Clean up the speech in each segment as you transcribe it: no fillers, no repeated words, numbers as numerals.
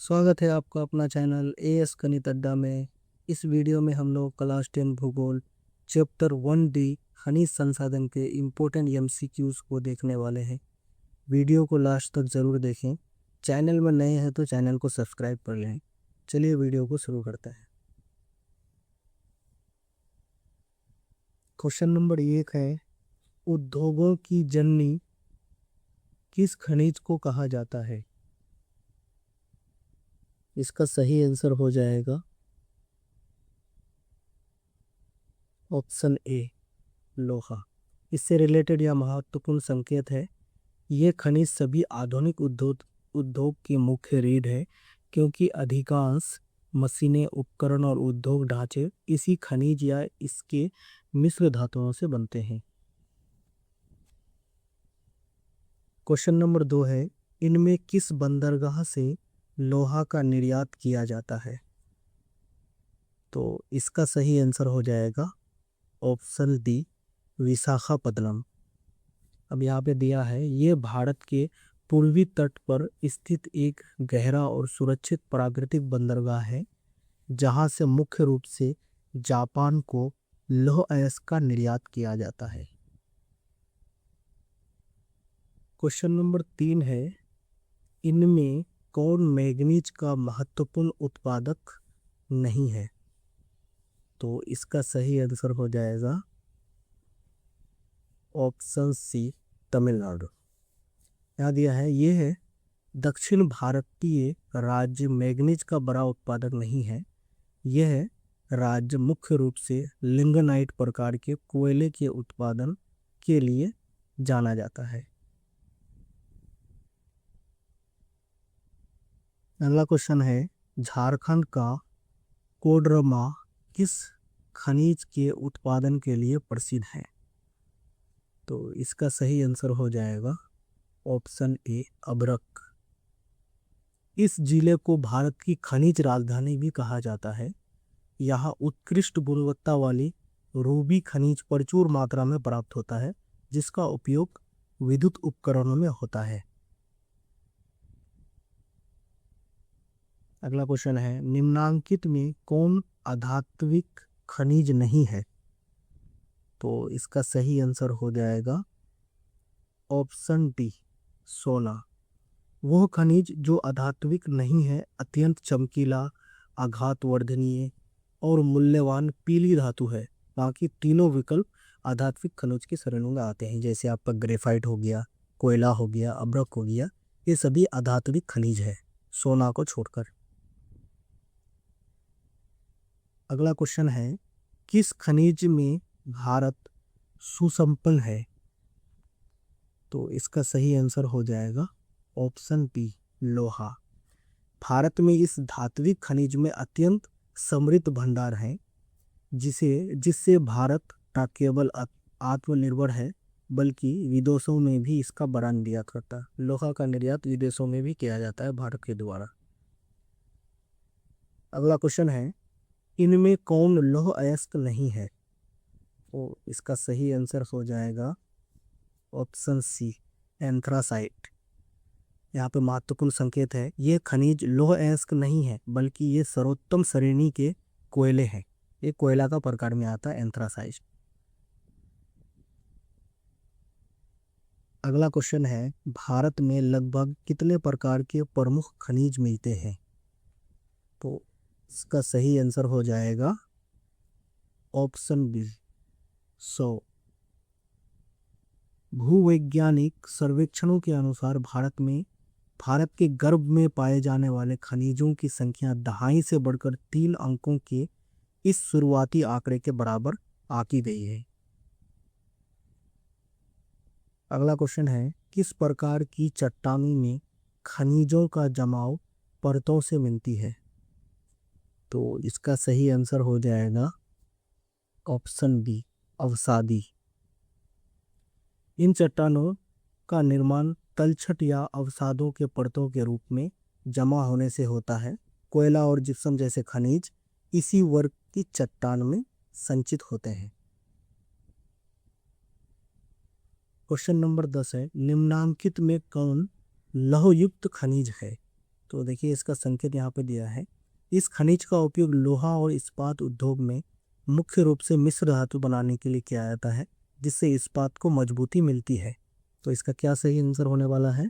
स्वागत है आपका अपना चैनल एएस गणित अड्डा में। इस वीडियो में हम लोग क्लास 10 भूगोल चैप्टर 1D खनिज संसाधन के इम्पोर्टेंट एमसीक्यूज को देखने वाले हैं। वीडियो को लास्ट तक ज़रूर देखें। चैनल में नए हैं तो चैनल को सब्सक्राइब कर लें। चलिए वीडियो को शुरू करते हैं। क्वेश्चन नंबर 1 है, उद्योगों की जननी किस खनिज को कहा जाता है? इसका सही आंसर हो जाएगा ऑप्शन ए, लोहा। इससे रिलेटेड यह महत्वपूर्ण संकेत है। ये खनिज सभी आधुनिक उद्योग की मुख्य रीढ़ है, क्योंकि अधिकांश मशीनें, उपकरण और उद्योग ढांचे इसी खनिज या इसके मिश्र धातुओं से बनते हैं। क्वेश्चन नंबर 2 है, इनमें किस बंदरगाह से लोहा का निर्यात किया जाता है? तो इसका सही आंसर हो जाएगा ऑप्शन डी, विशाखापत्तनम। अब यहाँ पे दिया है, ये भारत के पूर्वी तट पर स्थित एक गहरा और सुरक्षित प्राकृतिक बंदरगाह है, जहाँ से मुख्य रूप से जापान को लौह अयस्क का निर्यात किया जाता है। क्वेश्चन नंबर 3 है, इनमें कौन मैग्नीज का महत्वपूर्ण उत्पादक नहीं है? तो इसका सही आंसर हो जाएगा ऑप्शन सी, तमिलनाडु। यहाँ दिया है, ये है दक्षिण भारतीय राज्य मैग्नीज का बड़ा उत्पादक नहीं है। यह राज्य मुख्य रूप से लिंगनाइट प्रकार के कोयले के उत्पादन के लिए जाना जाता है। अगला क्वेश्चन है, झारखंड का कोडरमा किस खनिज के उत्पादन के लिए प्रसिद्ध है? तो इसका सही आंसर हो जाएगा ऑप्शन ए, अभ्रक। इस जिले को भारत की खनिज राजधानी भी कहा जाता है। यहाँ उत्कृष्ट गुणवत्ता वाली रूबी खनिज प्रचुर मात्रा में प्राप्त होता है, जिसका उपयोग विद्युत उपकरणों में होता है। अगला क्वेश्चन है, निम्नांकित में कौन अधात्विक खनिज नहीं है? तो इसका सही आंसर हो जाएगा ऑप्शन डी, सोना। वह खनिज जो अधात्विक नहीं है, अत्यंत चमकीला, आघातवर्धनीय और मूल्यवान पीली धातु है। बाकी तीनों विकल्प अधात्विक खनिज की श्रेणी में आते हैं, जैसे आपका ग्रेफाइट हो गया, कोयला हो गया, अभ्रक हो गया। ये सभी अधात्विक खनिज है, सोना को छोड़कर। अगला क्वेश्चन है, किस खनिज में भारत सुसंपन्न है? तो इसका सही आंसर हो जाएगा ऑप्शन बी, लोहा। भारत में इस धात्विक खनिज में अत्यंत समृद्ध भंडार है, जिससे भारत न केवल आत्मनिर्भर है, बल्कि विदेशों में भी इसका बड़ा निर्यात करता है। लोहा का निर्यात विदेशों में भी किया जाता है भारत के द्वारा। अगला क्वेश्चन है, इनमें कौन लौह अयस्क नहीं है? तो इसका सही आंसर हो जाएगा ऑप्शन सी, एंथ्रासाइट। यहाँ पे महत्वपूर्ण संकेत है, ये खनिज लौह अयस्क नहीं है, बल्कि ये सर्वोत्तम श्रेणी के कोयले हैं। ये कोयला का प्रकार में आता है, एंथ्रासाइट। अगला क्वेश्चन है, भारत में लगभग कितने प्रकार के प्रमुख खनिज मिलते हैं? तो इसका सही आंसर हो जाएगा ऑप्शन बी, 100। भूवैज्ञानिक सर्वेक्षणों के अनुसार भारत के गर्भ में पाए जाने वाले खनिजों की संख्या 2.5 से बढ़कर 3 अंकों के इस शुरुआती आंकड़े के बराबर आकी गई है। अगला क्वेश्चन है, किस प्रकार की चट्टानों में खनिजों का जमाव परतों से मिलती है? तो इसका सही आंसर हो जाएगा ऑप्शन बी, अवसादी। इन चट्टानों का निर्माण तलछट या अवसादों के परतों के रूप में जमा होने से होता है। कोयला और जिप्सम जैसे खनिज इसी वर्ग की चट्टान में संचित होते हैं। क्वेश्चन नंबर 10 है, निम्नांकित में कौन लौहयुक्त खनिज है? तो देखिए इसका संकेत यहाँ पे दिया है। इस खनिज का उपयोग लोहा और इस्पात उद्योग में मुख्य रूप से मिश्र धातु बनाने के लिए किया जाता है, जिससे इस्पात को मजबूती मिलती है। तो इसका क्या सही आंसर होने वाला है?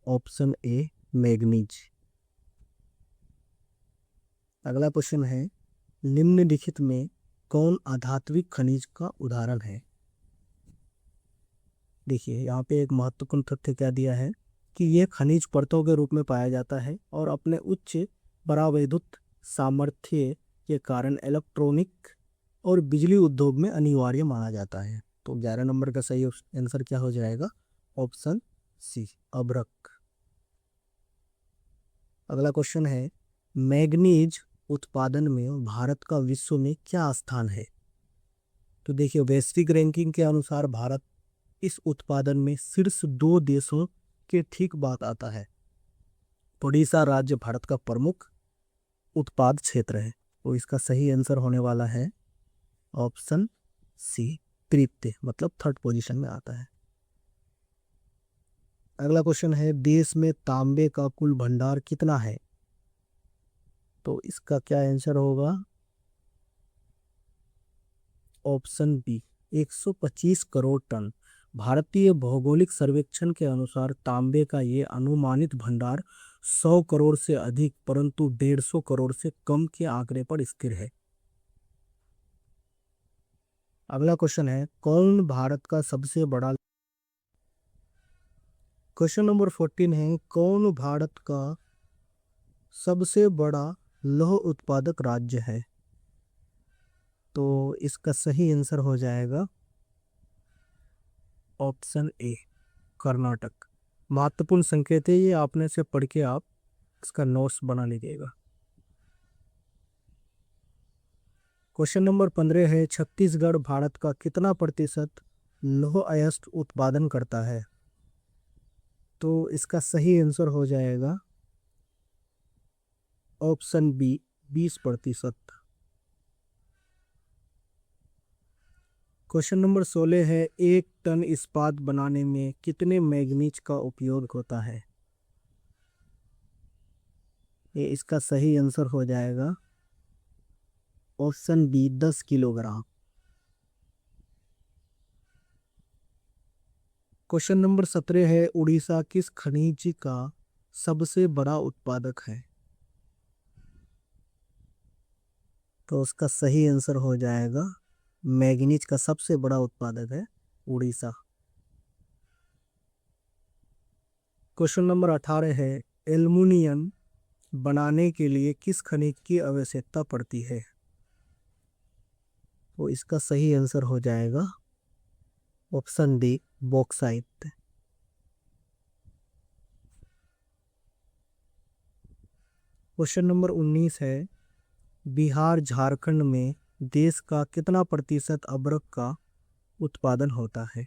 Option A manganese. अगला क्वेश्चन है, निम्नलिखित में कौन अधात्विक खनिज का उदाहरण है? देखिए यहाँ पे एक महत्वपूर्ण तथ्य क्या दिया है कि यह खनिज परतों के रूप में पाया जाता है और अपने उच्च परावैद्युत सामर्थ्य के कारण इलेक्ट्रॉनिक और बिजली उद्योग में अनिवार्य माना जाता है। तो 11 नंबर का सही आंसर क्या हो जाएगा? ऑप्शन सी अभ्रक। अगला क्वेश्चन है, मैग्नीज उत्पादन में भारत का विश्व में क्या स्थान है? तो देखिए वैश्विक रैंकिंग के अनुसार भारत इस उत्पादन में शीर्ष 2 देशों के ठीक बाद आता है। ओडिशा राज्य भारत का प्रमुख उत्पाद क्षेत्र है। तो इसका सही आंसर होने वाला है ऑप्शन सी तृतीय, मतलब थर्ड पोजीशन में आता है। अगला क्वेश्चन है, देश में तांबे का कुल भंडार कितना है? तो इसका क्या आंसर होगा? Option B 125 crore ton. भारतीय भौगोलिक सर्वेक्षण के अनुसार तांबे का ये अनुमानित भंडार 100 करोड़ से अधिक परंतु 150 करोड़ से कम के आंकड़े पर स्थिर है। अगला क्वेश्चन है, कौन भारत का सबसे बड़ा क्वेश्चन नंबर 14 है, कौन भारत का सबसे बड़ा लौह उत्पादक राज्य है? तो इसका सही आंसर हो जाएगा ऑप्शन ए कर्नाटक। महत्वपूर्ण संकेत है ये, आपने से पढ़ के आप इसका नोट्स बना लीजिएगा। क्वेश्चन नंबर 15 है, छत्तीसगढ़ भारत का कितना प्रतिशत लौह अयस्क उत्पादन करता है? तो इसका सही आंसर हो जाएगा ऑप्शन बी 20%। क्वेश्चन नंबर 16 है, 1 टन इस्पात बनाने में कितने मैग्नीज का उपयोग होता है? ये इसका सही आंसर हो जाएगा option B 10 kilogram. Question number 17 है, उड़ीसा किस खनिज का सबसे बड़ा उत्पादक है? तो उसका सही आंसर हो जाएगा मैग्नीज का सबसे बड़ा उत्पादक है उड़ीसा। क्वेश्चन नंबर 18 है, एल्युमिनियम बनाने के लिए किस खनिज की आवश्यकता पड़ती है? तो इसका सही आंसर हो जाएगा option D bauxite. Question number 19 है, बिहार झारखंड में देश का कितना प्रतिशत अबरक का उत्पादन होता है?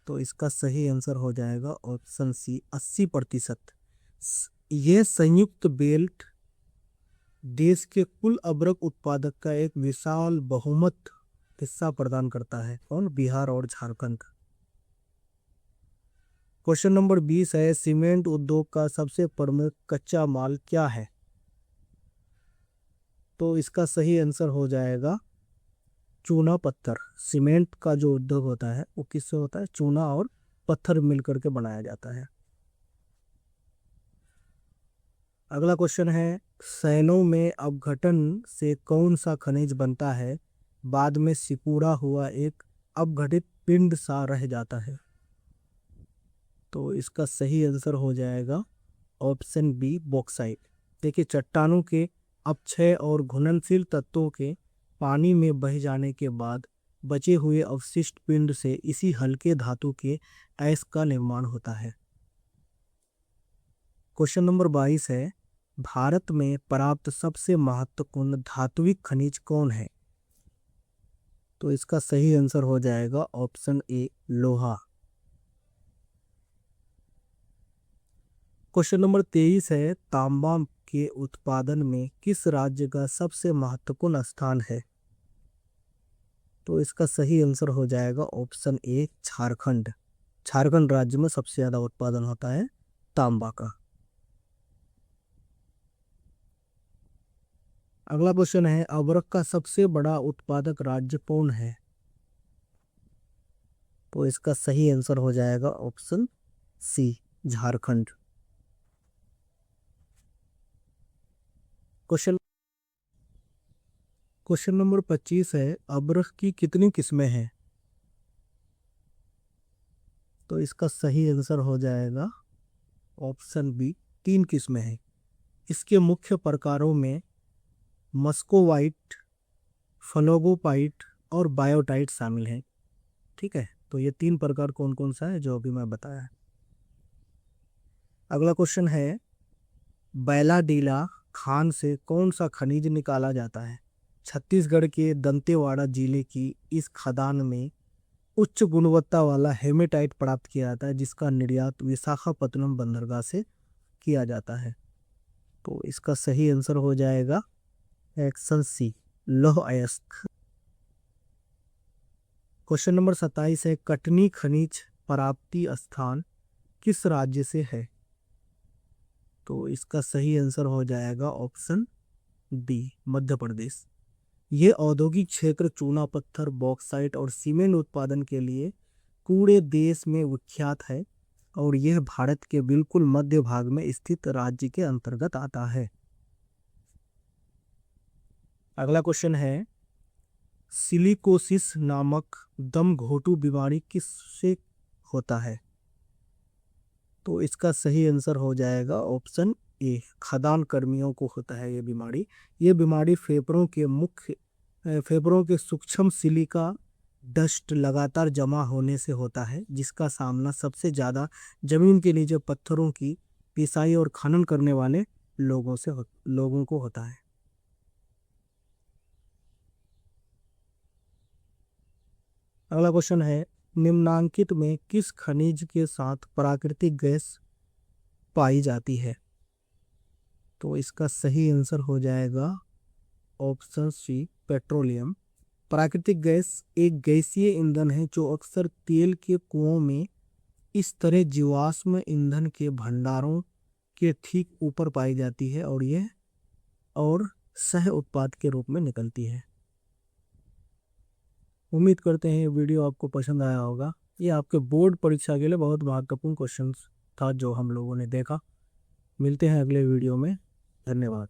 तो इसका सही आंसर हो जाएगा ऑप्शन सी 80%। यह संयुक्त बेल्ट देश के कुल अबरक उत्पादक का एक विशाल बहुमत हिस्सा प्रदान करता है। कौन? बिहार और झारखंड। क्वेश्चन नंबर 20 है, सीमेंट उद्योग का सबसे प्रमुख कच्चा माल क्या है? तो इसका सही आंसर हो जाएगा चूना पत्थर। सीमेंट का जो उद्योग होता है वो किससे होता है? चूना और पत्थर मिलकर के बनाया जाता है। अगला क्वेश्चन है, सैनों में अपघटन से कौन सा खनिज बनता है बाद में सिकुड़ा हुआ एक अपघटित पिंड सा रह जाता है? तो इसका सही आंसर हो जाएगा ऑप्शन बी बॉक्साइट। देखिए चट्टानों के अपक्षय और घुलनशील तत्वों के पानी में बह जाने के बाद बचे हुए अवशिष्ट पिंड से इसी हल्के धातु के अयस्क का निर्माण होता है। क्वेश्चन नंबर 22 है, भारत में प्राप्त सबसे महत्वपूर्ण धात्विक खनिज कौन है? तो इसका सही आंसर हो जाएगा ऑप्शन ए लोहा। क्वेश्चन नंबर 23 है, तांबा के उत्पादन में किस राज्य का सबसे महत्वपूर्ण स्थान है? तो इसका सही आंसर हो जाएगा ऑप्शन ए झारखंड। झारखंड राज्य में सबसे ज्यादा उत्पादन होता है तांबा का। अगला क्वेश्चन है, अबरख का सबसे बड़ा उत्पादक राज्य कौन है? तो इसका सही आंसर हो जाएगा option C, Jharkhand. Question question number 25 है, अबरख की कितनी किस्में हैं? तो इसका सही आंसर हो जाएगा ऑप्शन बी, 3 किस्में हैं। इसके मुख्य प्रकारों में मस्कोवाइट, फ्लोगोपाइट और बायोटाइट शामिल हैं। ठीक है, तो ये 3 प्रकार कौन कौन सा है जो अभी मैं बताया है। अगला क्वेश्चन है, बैलाडीला खान से कौन सा खनिज निकाला जाता है? छत्तीसगढ़ के दंतेवाड़ा जिले की इस खदान में उच्च गुणवत्ता वाला हेमेटाइट प्राप्त किया जाता है, जिसका निर्यात विशाखापत्तनम बंदरगाह से किया जाता है। तो इसका सही आंसर हो जाएगा ऑप्शन सी, लौह अयस्क। क्वेश्चन नंबर 27 है, कटनी खनिज प्राप्ति स्थान किस राज्य से है? तो इसका सही आंसर हो जाएगा ऑप्शन डी, मध्य प्रदेश। ये औद्योगिक क्षेत्र चूना पत्थर, बॉक्साइट और सीमेंट उत्पादन के लिए पूरे देश में विख्यात है और यह भारत के बिल्कुल मध्य भाग में स्थित राज्य के अंतर्गत आता है। अगला क्वेश्चन है, सिलिकोसिस नामक दम घोटू बीमारी किससे होता है? तो इसका सही आंसर हो जाएगा ऑप्शन ए, खदान कर्मियों को होता है ये बीमारी। ये बीमारी फेफड़ों के सूक्ष्म सिलिका डस्ट लगातार जमा होने से होता है, जिसका सामना सबसे ज़्यादा जमीन के नीचे पत्थरों की पिसाई और खनन करने वाले लोगों को होता है। अगला क्वेश्चन है, निम्नांकित में किस खनिज के साथ प्राकृतिक गैस पाई जाती है? तो इसका सही आंसर हो जाएगा ऑप्शन सी, पेट्रोलियम। प्राकृतिक गैस एक गैसीय ईंधन है जो अक्सर तेल के कुओं में इस तरह जीवाश्म ईंधन के भंडारों के ठीक ऊपर पाई जाती है और सह उत्पाद के रूप में निकलती है। उम्मीद करते हैं ये वीडियो आपको पसंद आया होगा। ये आपके बोर्ड परीक्षा के लिए बहुत महत्वपूर्ण क्वेश्चन था जो हम लोगों ने देखा। मिलते हैं अगले वीडियो में। धन्यवाद।